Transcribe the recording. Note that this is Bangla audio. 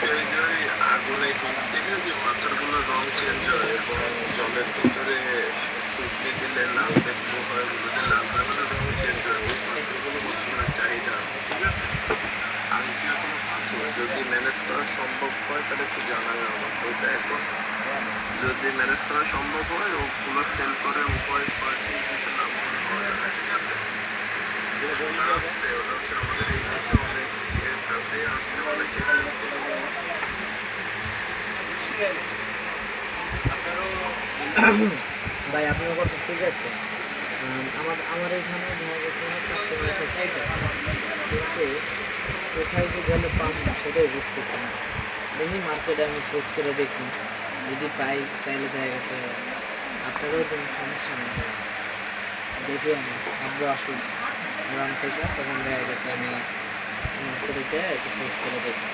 সেই যে ওই আগুনে হিট থেকে যে পাথরগুলোর রং চেঞ্জ হয় এবং জলের ভিতরে শুকনি দিলে লাল দেখতে হয়, ওগুলোতে লাল রঙের রং চেঞ্জ হয়, ওই পাথরগুলো বর্তমানে চাহিদা আছে, ঠিক আছে? আংটি অথবা পাথর যদি ম্যানেজ করা সম্ভব হয় তাহলে একটু জানাবে আমাকে। ওইটা এখন যদি ম্যানেজ করা সম্ভব হয় ওগুলো সেল করে উভয় পার্টি কিছু লাভবান হওয়া যাবে, ঠিক আছে? ওটা আসছে, ওটা হচ্ছে আমাদের এই দেশে অনেক এর কাছে আসছে, অনেকে সেল করতেছে। ভাই আপনার কথা ঠিক আছে। আমার এখানে দেখা গেছে অনেক কাস্টমার এসে চাইতেছে, কিন্তু কোথায় যে গেলে পাবো সেটাই বুঝতেছি না। দেখি মার্কেটে আমি খোঁজ করে দেখি, যদি পাই তাহলে দেখা গেছে আপনারও কোনো সমস্যা নেই। দেখি আমি আব্বু আসুক গ্রাম থেকে, তখন দেখা গেছে আমি মার্কেটে যাই একটু খোঁজ করে দেখি।